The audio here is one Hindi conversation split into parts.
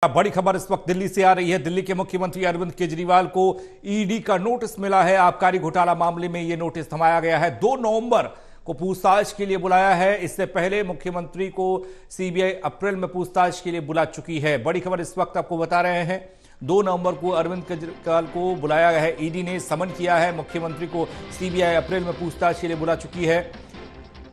बड़ी खबर इस वक्त दिल्ली से आ रही है। दिल्ली के मुख्यमंत्री अरविंद केजरीवाल को ईडी का नोटिस मिला है। आबकारी घोटाला मामले में यह नोटिस थमाया गया है। 2 नवंबर को पूछताछ के लिए बुलाया है। इससे पहले मुख्यमंत्री को सीबीआई अप्रैल में पूछताछ के लिए बुला चुकी है। बड़ी खबर इस वक्त आपको बता रहे हैं। 2 नवंबर को अरविंद केजरीवाल को बुलाया गया है। ईडी ने समन किया है। मुख्यमंत्री को सीबीआई अप्रैल में पूछताछ के लिए बुला चुकी है।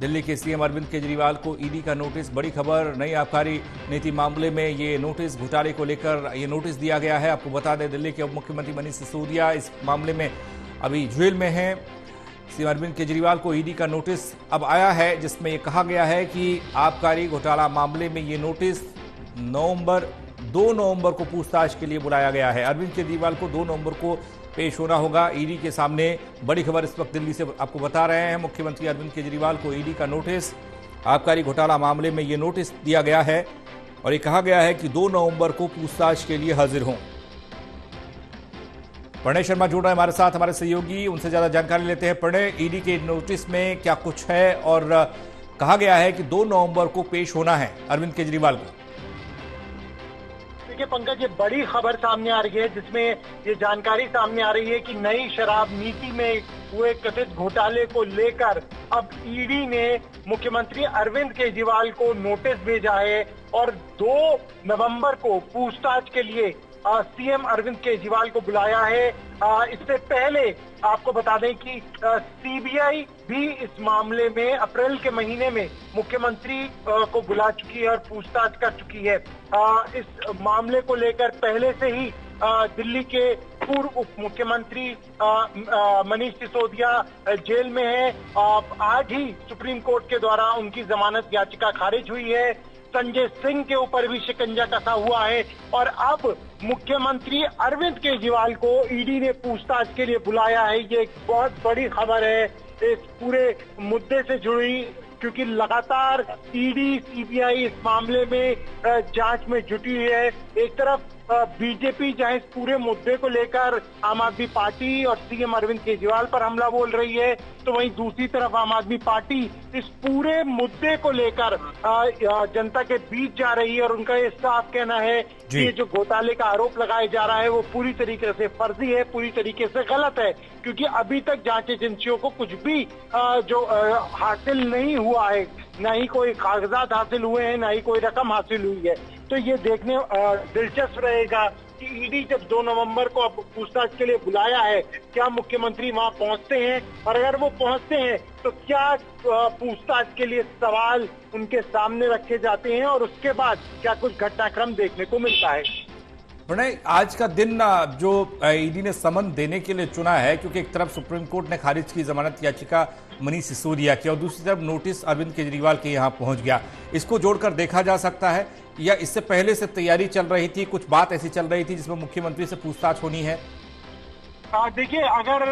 दिल्ली के सीएम अरविंद केजरीवाल को ईडी का नोटिस। बड़ी खबर, नई आबकारी नीति मामले में ये नोटिस, घोटाले को लेकर ये नोटिस दिया गया है। आपको बता दें, दिल्ली के उप मुख्यमंत्री मनीष सिसोदिया इस मामले में अभी जेल में हैं। सीएम अरविंद केजरीवाल को ईडी का नोटिस अब आया है, जिसमें यह कहा गया है कि आबकारी घोटाला मामले में ये नोटिस 2 नवंबर को पूछताछ के लिए बुलाया गया है। अरविंद केजरीवाल को 2 नवंबर को पेश होना होगा ईडी के सामने। बड़ी खबर इस वक्त दिल्ली से आपको बता रहे हैं। मुख्यमंत्री अरविंद केजरीवाल को ईडी का नोटिस, आबकारी घोटाला मामले में यह नोटिस दिया गया है और ये कहा गया है कि 2 नवंबर को पूछताछ के लिए हाजिर हों। प्रणय शर्मा जुड़ रहे हैं हमारे साथ, हमारे सहयोगी, उनसे ज्यादा जानकारी लेते हैं। प्रणय, ईडी के नोटिस में क्या कुछ है और कहा गया है कि 2 नवंबर को पेश होना है अरविंद केजरीवाल को? देखिए पंकज, ये बड़ी खबर सामने आ रही है जिसमें ये जानकारी सामने आ रही है कि नई शराब नीति में हुए कथित घोटाले को लेकर अब ईडी ने मुख्यमंत्री अरविंद केजरीवाल को नोटिस भेजा है और 2 नवंबर को पूछताछ के लिए सीएम अरविंद केजरीवाल को बुलाया है। इससे पहले आपको बता दें कि सीबीआई भी इस मामले में अप्रैल के महीने में मुख्यमंत्री को बुला चुकी है और पूछताछ कर चुकी है। इस मामले को लेकर पहले से ही दिल्ली के पूर्व उप मुख्यमंत्री मनीष सिसोदिया जेल में है। आज ही सुप्रीम कोर्ट के द्वारा उनकी जमानत याचिका खारिज हुई है। संजय सिंह के ऊपर भी शिकंजा कसा हुआ है और अब मुख्यमंत्री अरविंद केजरीवाल को ईडी ने पूछताछ के लिए बुलाया है। ये एक बहुत बड़ी खबर है इस पूरे मुद्दे से जुड़ी, क्योंकि लगातार ईडी सीबीआई इस मामले में जांच में जुटी है। एक तरफ बीजेपी जहां इस पूरे मुद्दे को लेकर आम आदमी पार्टी और सीएम अरविंद केजरीवाल पर हमला बोल रही है, तो वहीं दूसरी तरफ आम आदमी पार्टी इस पूरे मुद्दे को लेकर जनता के बीच जा रही है और उनका ये साफ कहना है कि ये जो घोटाले का आरोप लगाया जा रहा है वो पूरी तरीके से फर्जी है, पूरी तरीके से गलत है, क्योंकि अभी तक जांच एजेंसियों को कुछ भी जो हासिल नहीं हुआ है, ना ही कोई कागजात हासिल हुए हैं, ना ही कोई रकम हासिल हुई है। तो ये देखने दिलचस्प रहेगा कि ईडी जब 2 नवंबर को अब पूछताछ के लिए बुलाया है, क्या मुख्यमंत्री वहां पहुंचते हैं, और अगर वो पहुंचते हैं तो क्या पूछताछ के लिए सवाल उनके सामने रखे जाते हैं और उसके बाद क्या कुछ घटनाक्रम देखने को मिलता है। प्रणय, आज का दिन जो ईडी ने समन देने के लिए चुना है, क्योंकि एक तरफ सुप्रीम कोर्ट ने खारिज की जमानत याचिका मनीष सिसोदिया की और दूसरी तरफ नोटिस अरविंद केजरीवाल के यहाँ पहुंच गया, इसको जोड़कर देखा जा सकता है या इससे पहले से तैयारी चल रही थी, कुछ बात ऐसी चल रही थी जिसमें मुख्यमंत्री से पूछताछ होनी है? देखिए, अगर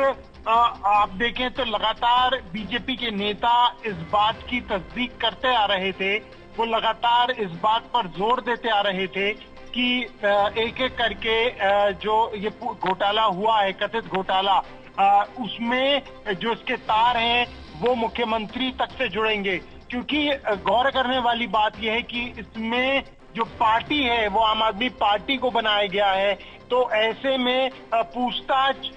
आप देखें तो लगातार बीजेपी के नेता इस बात की तस्दीक करते आ रहे थे, वो लगातार इस बात पर जोर देते आ रहे थे कि एक एक करके जो ये घोटाला हुआ है, कथित घोटाला, उसमें जो इसके तार हैं वो मुख्यमंत्री तक से जुड़ेंगे, क्योंकि गौर करने वाली बात यह है कि इसमें जो पार्टी है वो आम आदमी पार्टी को बनाया गया है, तो ऐसे में पूछताछ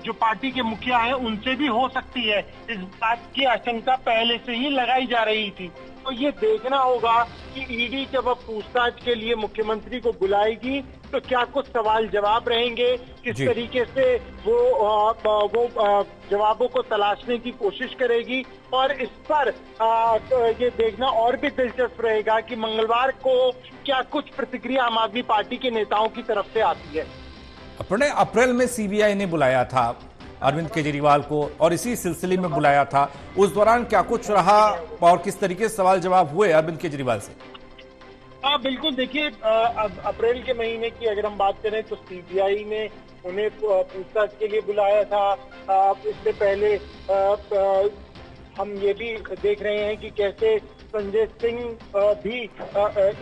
जो पार्टी के मुखिया हैं उनसे भी हो सकती है। इस बात की आशंका पहले से ही लगाई जा रही थी। तो ये देखना होगा कि ईडी जब अब पूछताछ के लिए मुख्यमंत्री को बुलाएगी तो क्या कुछ सवाल जवाब रहेंगे, किस तरीके से वो जवाबों को तलाशने की कोशिश करेगी, और इस पर ये देखना और भी दिलचस्प रहेगा कि मंगलवार को क्या कुछ प्रतिक्रिया आम आदमी पार्टी के नेताओं की तरफ से आती है। अपने अप्रैल में सीबीआई ने बुलाया था अरविंद केजरीवाल को और इसी सिलसिले में बुलाया था, उस दौरान क्या कुछ रहा और किस तरीके से सवाल जवाब हुए अरविंद केजरीवाल से? बिल्कुल, देखिए, अप्रैल के महीने की अगर हम बात करें तो सीबीआई ने उन्हें पूछताछ के लिए बुलाया था। इससे पहले हम ये भी देख रहे हैं कि कैसे संजय सिंह भी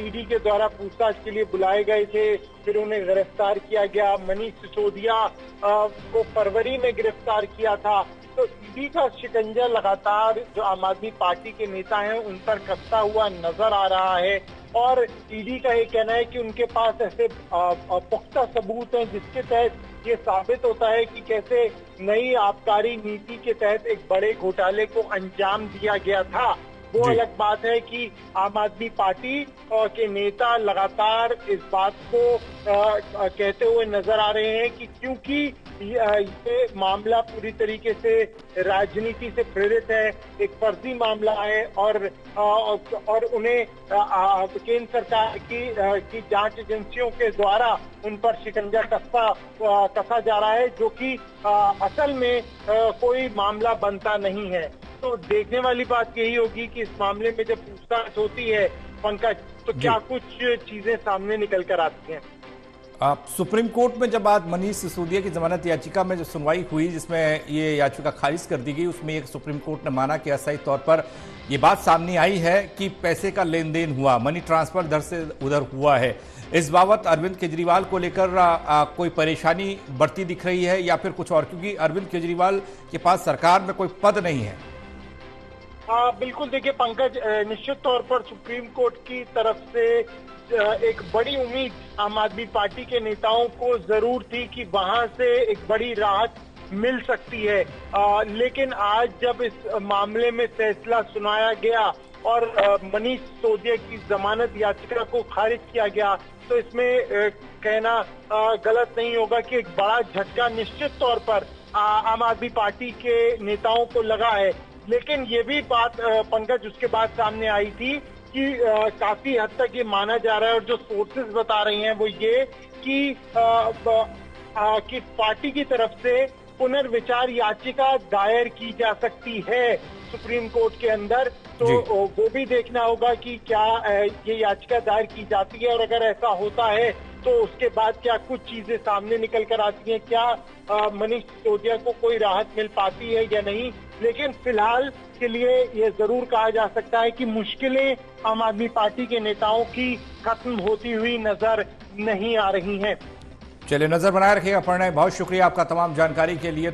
ईडी के द्वारा पूछताछ के लिए बुलाए गए थे, फिर उन्हें गिरफ्तार किया गया। मनीष सिसोदिया को फरवरी में गिरफ्तार किया था। तो ईडी का शिकंजा लगातार जो आम आदमी पार्टी के नेता हैं उन पर कसता हुआ नजर आ रहा है। और ईडी का ये कहना है कि उनके पास ऐसे पुख्ता सबूत हैं जिसके तहत ये साबित होता है कि कैसे नई आबकारी नीति के तहत एक बड़े घोटाले को अंजाम दिया गया था। वो अलग बात है कि आम आदमी पार्टी के नेता लगातार इस बात को कहते हुए नजर आ रहे हैं कि क्योंकि ये मामला पूरी तरीके से राजनीति से प्रेरित है, एक फर्जी मामला है और उन्हें केंद्र सरकार की जांच एजेंसियों के द्वारा उन पर शिकंजा कसा जा रहा है, जो कि असल में कोई मामला बनता नहीं है। तो देखने वाली बात यही होगी कि इस मामले में जब पूछताछ होती है पंकज, तो क्या कुछ चीजें सामने निकल कर आती हैं। आप सुप्रीम कोर्ट में जब आज मनीष सिसोदिया की जमानत याचिका में जो सुनवाई हुई जिसमें ये याचिका खारिज कर दी गई, उसमें एक सुप्रीम कोर्ट ने माना कि अस्थायी तौर पर ये बात सामने आई है कि पैसे का लेन देन हुआ, मनी ट्रांसफर इधर से उधर हुआ है। इस बाबत अरविंद केजरीवाल को लेकर कोई परेशानी बढ़ती दिख रही है या फिर कुछ और, क्योंकि अरविंद केजरीवाल के पास सरकार में कोई पद नहीं है। बिल्कुल, देखिए पंकज, निश्चित तौर पर सुप्रीम कोर्ट की तरफ से एक बड़ी उम्मीद आम आदमी पार्टी के नेताओं को जरूर थी कि वहां से एक बड़ी राहत मिल सकती है, लेकिन आज जब इस मामले में फैसला सुनाया गया और मनीष सिसोदिया की जमानत याचिका को खारिज किया गया, तो इसमें कहना गलत नहीं होगा कि एक बड़ा झटका निश्चित तौर पर आम आदमी पार्टी के नेताओं को लगा है। लेकिन ये भी बात पंकज उसके बाद सामने आई थी कि काफी हद तक ये माना जा रहा है और जो सोर्सेज बता रही हैं वो ये कि पार्टी की तरफ से पुनर्विचार याचिका दायर की जा सकती है सुप्रीम कोर्ट के अंदर। तो वो भी देखना होगा कि क्या ये याचिका दायर की जाती है और अगर ऐसा होता है तो उसके बाद क्या कुछ चीजें सामने निकल कर आती हैं, क्या मनीष सिसोदिया को कोई राहत मिल पाती है या नहीं। लेकिन फिलहाल के लिए ये जरूर कहा जा सकता है कि मुश्किलें आम आदमी पार्टी के नेताओं की खत्म होती हुई नजर नहीं आ रही हैं। चलिए, नजर बनाए रखिएगा। प्रणय, बहुत शुक्रिया आपका तमाम जानकारी के लिए।